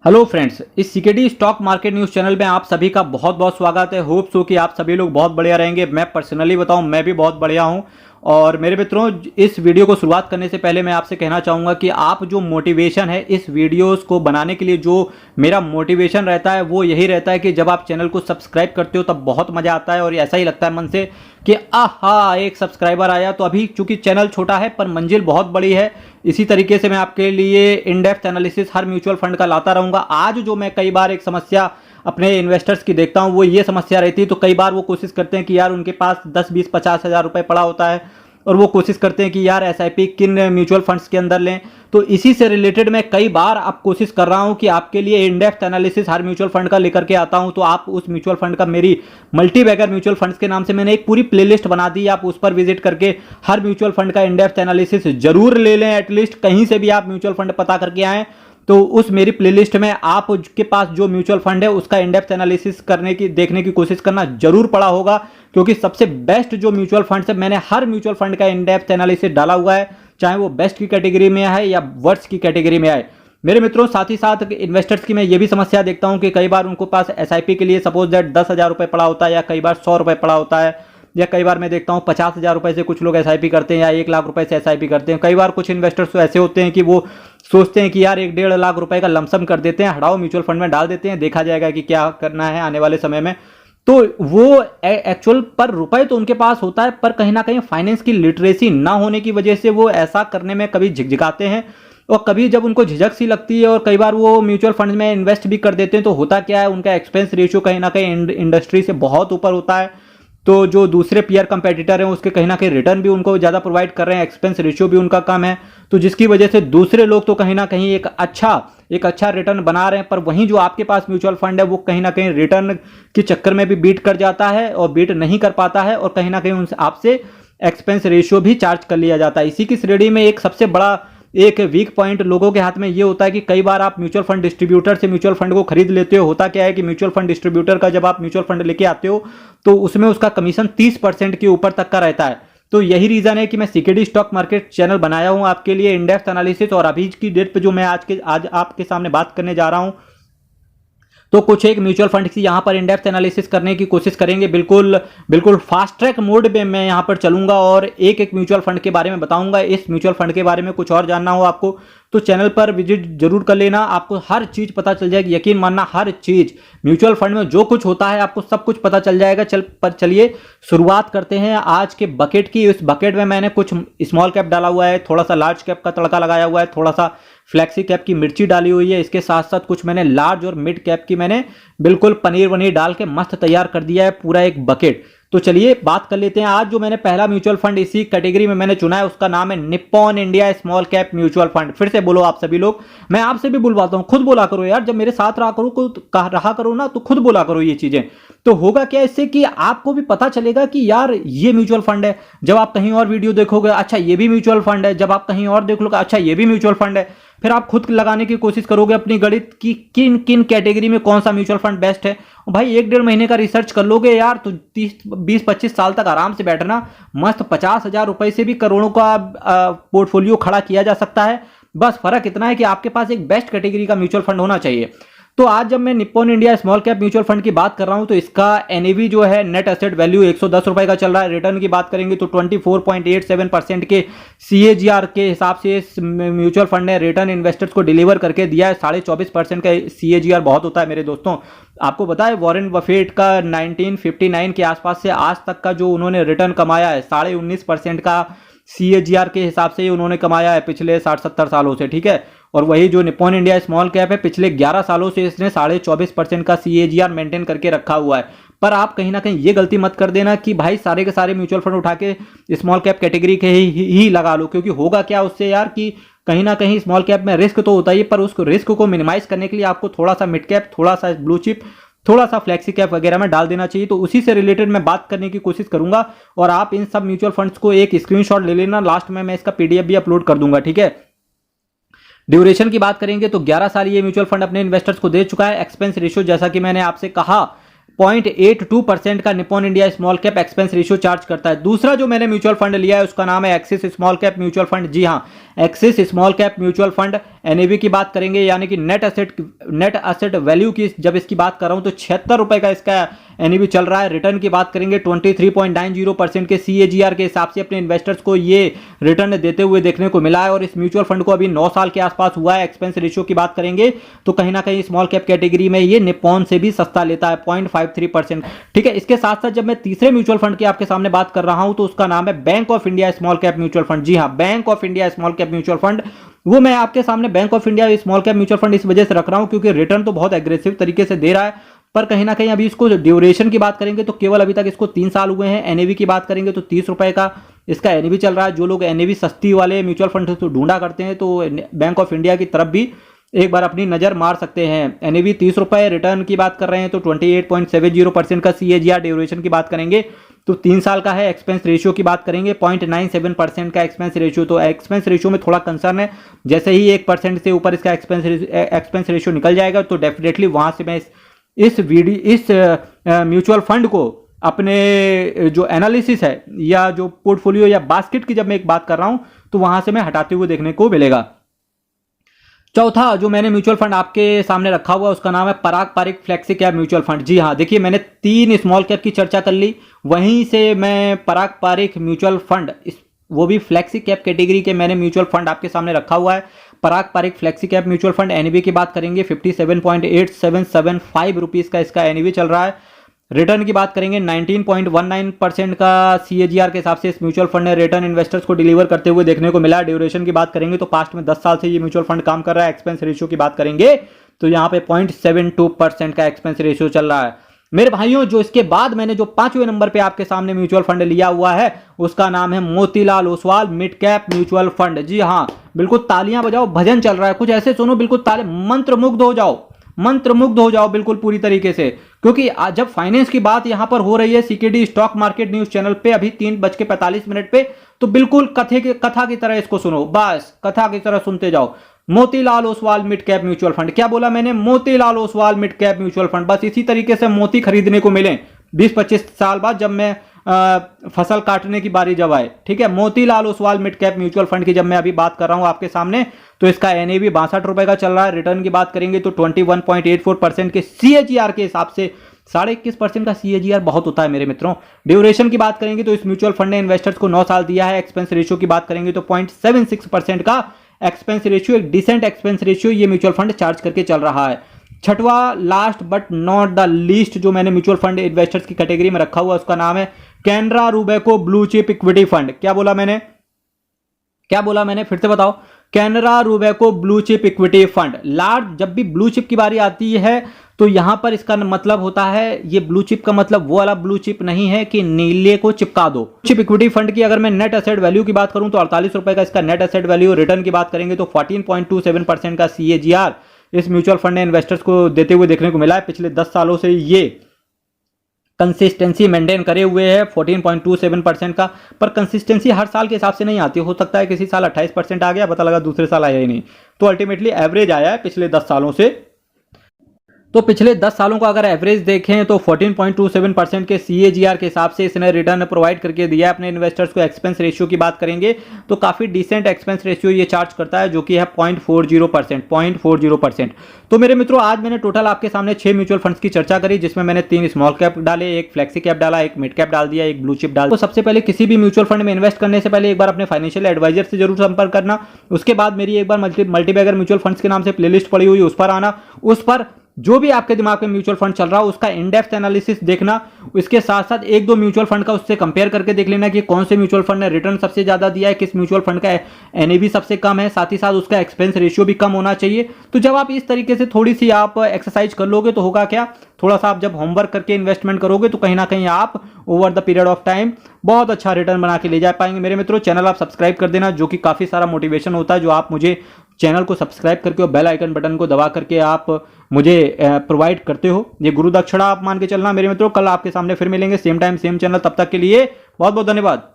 Hello friends, इस CKD stock market news channel में आप सभी का बहुत बहुत स्वागत है। होप सो कि आप सभी लोग बहुत बढ़िया रहेंगे। मैं पर्सनली बताऊं, मैं भी बहुत बढ़िया हूं। और मेरे मित्रों, इस वीडियो को शुरुआत करने से पहले मैं आपसे कहना चाहूँगा कि आप जो मोटिवेशन है इस वीडियोस को बनाने के लिए, जो मेरा मोटिवेशन रहता है वो यही रहता है कि जब आप चैनल को सब्सक्राइब करते हो तब बहुत मज़ा आता है और ऐसा ही लगता है मन से कि आहा, एक सब्सक्राइबर आया। तो अभी चूंकि चैनल छोटा है पर मंजिल बहुत बड़ी है। इसी तरीके से मैं आपके लिए in depth analysis her mutual fund का लाता रहूँगा। आज जो मैं कई बार एक समस्या अपने इन्वेस्टर्स की देखता हूं वो ये समस्या रहती है, तो कई बार वो कोशिश करते हैं कि यार उनके पास 10-20-50 हज़ार रुपए पड़ा होता है और वो कोशिश करते हैं कि यार एसआईपी किन म्यूचुअल फंड्स के अंदर लें। तो इसी से रिलेटेड मैं कई बार अब कोशिश कर रहा हूं कि आपके लिए in depth analysis her mutual fund का लेकर के आता हूं। तो आप उस म्यूचुअल फंड का, मेरी मल्टी बैगर म्यूचुअल फंड्स के नाम से मैंने एक पूरी प्लेलिस्ट बना दी, आप उस पर विजिट करके हर म्यूचुअल फंड का इन डेप्थ एनालिसिस जरूर ले लें। एटलीस्ट कहीं से भी आप म्यूचुअल फंड पता करके आएँ तो उस मेरी प्लेलिस्ट में आपके पास जो म्यूचुअल फंड है उसका इन डेप्थ एनालिसिस करने की, देखने की कोशिश करना जरूर पड़ा होगा। क्योंकि सबसे बेस्ट जो म्यूचुअल फंड है, मैंने हर म्यूचुअल फंड का इन डेप्थ एनालिसिस डाला हुआ है, चाहे वो बेस्ट की कैटेगरी में आए या वर्स्ट की कैटेगरी में आए। मेरे मित्रों, साथ ही साथ इन्वेस्टर्स की मैं ये भी समस्या देखता हूं कि कई बार उनको पास एसआईपी के लिए सपोज दैट 10,000 रुपए पड़ा होता है या कई बार 100 रुपए पड़ा होता है, या कई बार मैं देखता हूं 50,000 रुपए से कुछ लोग एसआईपी करते हैं या 1 लाख रुपए से एसआईपी करते हैं। कई बार कुछ इन्वेस्टर्स तो ऐसे होते हैं कि वो सोचते हैं कि यार 1-1.5 लाख रुपए का लमसम कर देते हैं, हटाओ म्यूचुअल फंड में डाल देते हैं, देखा जाएगा कि क्या करना है आने वाले समय में। तो वो एक्चुअल पर रुपए तो उनके पास होता है, पर कहीं ना कहीं फाइनेंस की लिटरेसी ना होने की वजह से वो ऐसा करने में कभी झिकझिकाते हैं और कभी जब उनको झिझक सी लगती है और कई बार वो म्यूचुअल फंड में इन्वेस्ट भी कर देते हैं। तो होता क्या है, उनका एक्सपेंस रेशियो कहीं ना कहीं इंडस्ट्री से बहुत ऊपर होता है। तो जो दूसरे पीयर कंपेटिटर हैं उसके कहीं ना कहीं रिटर्न भी उनको ज़्यादा प्रोवाइड कर रहे हैं, एक्सपेंस रेशियो भी उनका कम है। तो जिसकी वजह से दूसरे लोग तो कहीं ना कहीं एक अच्छा रिटर्न बना रहे हैं, पर वहीं जो आपके पास म्यूचुअल फंड है वो कहीं ना कहीं रिटर्न के चक्कर में भी बीट कर जाता है और बीट नहीं कर पाता है और कहीं ना कहीं उनसे आपसे एक्सपेंस रेशियो भी चार्ज कर लिया जाता है। इसी की श्रेणी में एक सबसे बड़ा एक वीक पॉइंट लोगों के हाथ में ये होता है कि कई बार आप म्यूचुअल फंड डिस्ट्रीब्यूटर से म्यूचुअल फंड को खरीद लेते हो। होता क्या है कि म्यूचुअल फंड डिस्ट्रीब्यूटर का जब आप म्यूचुअल फंड लेके आते हो तो उसमें उसका कमीशन 30% के ऊपर तक का रहता है। तो यही रीजन है कि मैं सीकेडी स्टॉक मार्केट चैनल बनाया हूं आपके लिए इन डेप्थ एनालिसिस। और अभी की डेट पे जो मैं आज आपके सामने बात करने जा रहा हूं, तो कुछ एक म्यूचुअल फंड की यहां पर इन डेप्थ एनालिसिस करने की कोशिश करेंगे। बिल्कुल फास्ट ट्रैक मोड में मैं यहां पर चलूंगा और एक एक म्यूचुअल फंड के बारे में बताऊंगा। इस म्यूचुअल फंड के बारे में कुछ और जानना हो आपको तो चैनल पर विजिट जरूर कर लेना, आपको हर चीज पता चल जाएगी। यकीन मानना, हर चीज म्यूचुअल फंड में जो कुछ होता है आपको सब कुछ पता चल जाएगा। चलिए शुरुआत करते हैं आज के बकेट की। इस बकेट में मैंने कुछ स्मॉल कैप डाला हुआ है, थोड़ा सा लार्ज कैप का तड़का लगाया हुआ है, थोड़ा सा फ्लैक्सी कैप की मिर्ची डाली हुई है, इसके साथ साथ कुछ मैंने लार्ज और मिड कैप की मैंने बिल्कुल पनीर वनीर डाल के मस्त तैयार कर दिया है पूरा एक बकेट। तो चलिए बात कर लेते हैं। आज जो मैंने पहला म्यूचुअल फंड इसी कैटेगरी में मैंने चुना है उसका नाम है Nippon India small cap mutual fund. फिर से बोलो आप सभी लोग, मैं आपसे भी बुलवाता हूं, खुद बोला करो यार, जब मेरे साथ रहा करो ना तो खुद बोला करो ये चीजें। तो होगा क्या इससे कि आपको भी पता चलेगा कि यार ये म्यूचुअल फंड है। जब आप कहीं और वीडियो देखोगे, अच्छा ये भी म्यूचुअल फंड है, जब आप कहीं और देख लोगे, अच्छा ये भी म्यूचुअल फंड है, फिर आप खुद लगाने की कोशिश करोगे अपनी गणित की किन किन कैटेगरी में कौन सा म्यूचुअल फंड बेस्ट है। भाई 1-1.5 महीने का रिसर्च कर लोगे यार तो 20-25 साल तक आराम से बैठना, मस्त 50,000 रुपए से भी करोड़ों का पोर्टफोलियो खड़ा किया जा सकता है। बस फर्क इतना है कि आपके पास एक बेस्ट कैटेगरी का म्यूचुअल फंड होना चाहिए। तो आज जब मैं Nippon India small cap mutual fund की बात कर रहा हूं तो इसका एनएवी जो है, नेट एसेट वैल्यू, 110 रुपए का चल रहा है। रिटर्न की बात करेंगे तो 24.87% के सीएजीआर के हिसाब से इस म्यूचुअल फंड ने रिटर्न इन्वेस्टर्स को डिलीवर करके दिया है। 24.5% का सीएजीआर बहुत होता है मेरे दोस्तों। आपको पता है वॉरेन बफेट का 1959 के आसपास से आज तक का जो उन्होंने रिटर्न कमाया है, 19.5% का सीएजीआर के हिसाब से ही उन्होंने कमाया है पिछले 60-70 सालों से, ठीक है। और वही जो निप्पॉन इंडिया स्मॉल कैप है, पिछले 11 सालों से इसने 24.5% का सीएजीआर मेंटेन करके रखा हुआ है। पर आप कहीं ना कहीं ये गलती मत कर देना कि भाई सारे के सारे म्यूचुअल फंड उठा के स्मॉल कैप कैटेगरी के ही लगा लो, क्योंकि होगा क्या उससे यार कि कहीं ना कहीं स्मॉल कैप में रिस्क तो होता ही है, पर उस रिस्क को मिनिमाइज करने के लिए आपको थोड़ा सा मिड कैप, थोड़ा सा ब्लू चिप, थोड़ा सा फ्लेक्सी कैप वगैरह में डाल देना चाहिए। तो उसी से रिलेटेड मैं बात करने की कोशिश करूंगा और आप इन सब म्यूचुअल फंड्स को एक स्क्रीनशॉट ले लेना, लास्ट में मैं इसका पीडीएफ भी अपलोड कर दूंगा, ठीक है। ड्यूरेशन की बात करेंगे तो 11 साल ये म्यूचुअल फंड अपने इन्वेस्टर्स को दे चुका है। एक्सपेंस रेशियो जैसा कि मैंने आपसे कहा 0.82% का Nippon India small cap expense ratio charge करता है। दूसरा जो मैंने म्यूचुअल फंड लिया है उसका नाम है Axis small cap mutual fund. जी हाँ, Axis small cap mutual fund. NAV की बात करेंगे यानी कि नेट असेट वैल्यू की जब इसकी बात कर रहा हूं तो 76 रुपए का इसका एनएवी चल रहा है। रिटर्न की बात करेंगे 23.90% के सीएजीआर के हिसाब से अपने इन्वेस्टर्स को ये रिटर्न देते हुए देखने को मिला है और इस म्यूचुअल फंड को अभी 9 साल के आसपास हुआ है। एक्सपेंस रेशियो की बात करेंगे तो कहीं ना कहीं स्मॉल कैप कैटेगरी में ये निप्पॉन से भी सस्ता लेता है 0.53%। ठीक है, इसके साथ साथ जब मैं तीसरे म्यूचुअल फंड की आपके सामने बात कर रहा हूं तो उसका नाम है Bank of India small cap mutual fund. जी हाँ, Bank of India small cap mutual fund. वो मैं आपके सामने Bank of India small cap mutual fund इस वजह से रख रहा हूं क्योंकि रिटर्न तो बहुत एग्रेसिव तरीके से दे रहा है, पर कहीं ना कहीं अभी इसको ड्यूरेशन की बात करेंगे तो केवल अभी तक इसको 3 साल हुए हैं। एनएवी की बात करेंगे तो 30 रुपए का इसका एनएवी चल रहा है। जो लोग एनएवी सस्ती वाले म्यूचुअल फंड तो ढूंढा करते हैं तो बैंक ऑफ इंडिया की तरफ भी एक बार अपनी नजर मार सकते हैं। एनएवी 30 रुपए, रिटर्न की बात कर रहे हैं तो 28.70% का सीएजीआर। ड्यूरेशन की बात करेंगे तो 3 साल का है। एक्सपेंस रेशियो की बात करेंगे 0.97% का एक्सपेंस रेशियो। तो एक्सपेंस रेशियो में थोड़ा कंसर्न है, जैसे ही 1% से ऊपर इसका एक्सपेंस रेशियो निकल जाएगा तो डेफिनेटली वहां से मैं इस म्यूचुअल फंड को अपने जो एनालिसिस है या जो पोर्टफोलियो या बास्केट की जब मैं एक बात कर रहा हूं तो वहां से मैं हटाते हुए देखने को मिलेगा। चौथा जो मैंने म्यूचुअल फंड आपके सामने रखा हुआ उसका नाम है Parag Parikh flexi cap mutual fund. जी हाँ, देखिए मैंने 3 स्मॉल कैप की चर्चा कर ली, वहीं से मैं पराग पारिक म्यूचुअल फंड वो भी फ्लेक्सी कैप कैटेगरी के मैंने म्यूचुअल फंड आपके सामने रखा हुआ है। Parag Parikh flexi cap mutual fund. NAV की बात करेंगे 57.8775 रुपीज का इसका एनएवी चल रहा है। रिटर्न की बात करेंगे 19.19% का सीएजीआर के हिसाब से इस म्यूचुअल फंड ने रिटर्न इन्वेस्टर्स को डिलीवर करते हुए देखने को मिला। ड्यूरेशन की बात करेंगे तो पास्ट में 10 साल से ये म्यूचुअल फंड काम कर रहा है। एक्सपेंस रेशियो की बात करेंगे तो यहाँ पे 0.72% का एक्सपेंस रेशियो चल रहा है। मेरे भाइयों, जो इसके बाद मैंने जो 5वें नंबर पे आपके सामने म्यूचुअल फंड लिया हुआ है उसका नाम है Motilal Oswal mid cap mutual fund. जी हाँ, बिल्कुल तालियां बजाओ, भजन चल रहा है, कुछ ऐसे सुनो, बिल्कुल ताले मंत्रमुग्ध हो जाओ, मंत्रमुग्ध हो जाओ बिल्कुल पूरी तरीके से, क्योंकि जब फाइनेंस की बात यहां पर हो रही है CKD stock market news channel पे अभी 3:45 पे, तो बिल्कुल कथा की तरह इसको सुनो, बस कथा की तरह सुनते जाओ। Motilal Oswal mid cap mutual fund, क्या बोला मैंने? Motilal Oswal mid cap mutual fund. बस इसी तरीके से मोती खरीदने को मिले 20-25 साल बाद जब मैं फसल काटने की बारी जब आए। ठीक है, Motilal Oswal mid cap mutual fund की जब मैं अभी बात कर रहा हूं आपके सामने तो इसका एनएवी 62 रुपए का चल रहा है। रिटर्न की बात करेंगे तो 21.84% के सीएजीआर के हिसाब से 21.5% का सीएजीआर बहुत होता है मेरे मित्रों। ड्यूरेशन की बात करेंगे तो इस म्यूचुअल फंड ने इन्वेस्टर्स को 9 साल दिया है। एक्सपेंस रेशियो की बात करेंगे तो 0.76% का एक्सपेंस रेशियो, एक डिसेंट एक्सपेंस रेशियो ये म्यूचुअल फंड चार्ज करके चल रहा है। छठवां last but not the least जो मैंने म्यूचुअल फंड इन्वेस्टर्स की कैटेगरी में रखा हुआ उसका नाम है Canara Robeco blue chip equity fund. क्या बोला मैंने? फिर से बताओ। Canara Robeco blue chip equity fund. Large, जब भी ब्लू चिप की बारी आती है तो यहां पर इसका मतलब होता है, ये ब्लू चिप का मतलब वो वाला ब्लू चिप नहीं है कि नीले को चिपका दो। चिप इक्विटी फंड की अगर मैं नेट एसेट वैल्यू की बात करूं तो 48 रुपए का इसका नेट एसेट वैल्यू। रिटर्न की बात करेंगे तो 14.27% का सीएजीआर इस म्यूचुअल फंड ने इन्वेस्टर्स को देते हुए देखने को मिला है। पिछले 10 सालों से ये कंसिस्टेंसी मेंटेन करे हुए है 14.27% का, पर कंसिस्टेंसी हर साल के हिसाब से नहीं आती, हो सकता है किसी साल 28% आ गया, पता लगा दूसरे साल आया ही नहीं, तो अल्टीमेटली एवरेज आया है पिछले 10 सालों से। तो पिछले 10 सालों का अगर एवरेज देखें तो 14.27% के सीएजीआर के हिसाब से इसने रिटर्न प्रोवाइड करके दिया है अपने इन्वेस्टर्स को। एक्सपेंस रेशियो की बात करेंगे तो काफी डिसेंट एक्सपेंस रेशियो ये चार्ज करता है, जो कि है 0.40%। तो मेरे मित्रों, आज मैंने टोटल आपके सामने 6 म्यूचुअल फंड्स की चर्चा करी, जिसमें मैंने 3 स्मॉल कैप डाले, एक फ्लेक्सी कैप डाला, एक मिड कैप डाल दिया, एक ब्लू चिप डाल। तो सबसे पहले किसी भी म्यूचुअल फंड में इन्वेस्ट करने से पहले एक बार अपने फाइनेंशियल एडवाइजर से जरूर संपर्क करना। उसके बाद मेरी एक बार मल्टीबैगर म्यूचुअल फंड्स के नाम से प्लेलिस्ट पड़ी हुई, उस पर आना, उस पर जो भी आपके दिमाग में म्यूचुअल फंड चल रहा हो उसका इन डेप्थ एनालिसिस देखना। इसके साथ साथ 1-2 म्यूचुअल फंड का उससे कंपेयर करके देख लेना कि कौन से म्यूचुअल फंड ने रिटर्न सबसे ज्यादा दिया है, किस म्यूचुअल फंड का एनएवी सबसे कम है, साथ ही साथ उसका एक्सपेंस रेशियो भी कम होना चाहिए। तो जब आप इस तरीके से थोड़ी सी आप एक्सरसाइज कर लोगे तो होगा क्या, थोड़ा सा आप जब होमवर्क करके इन्वेस्टमेंट करोगे तो कहीं ना कहीं आप over the period of time बहुत अच्छा रिटर्न बना के ले जा पाएंगे। मेरे मित्रों, चैनल आप सब्सक्राइब कर देना, जो कि काफी सारा मोटिवेशन होता है जो आप मुझे चैनल को सब्सक्राइब करके और बेल आइकन बटन को दबा करके आप मुझे प्रोवाइड करते हो। ये गुरु दक्षिणा आप मान के चलना मेरे मित्रों। कल आपके सामने फिर मिलेंगे सेम टाइम सेम चैनल, तब तक के लिए बहुत बहुत धन्यवाद।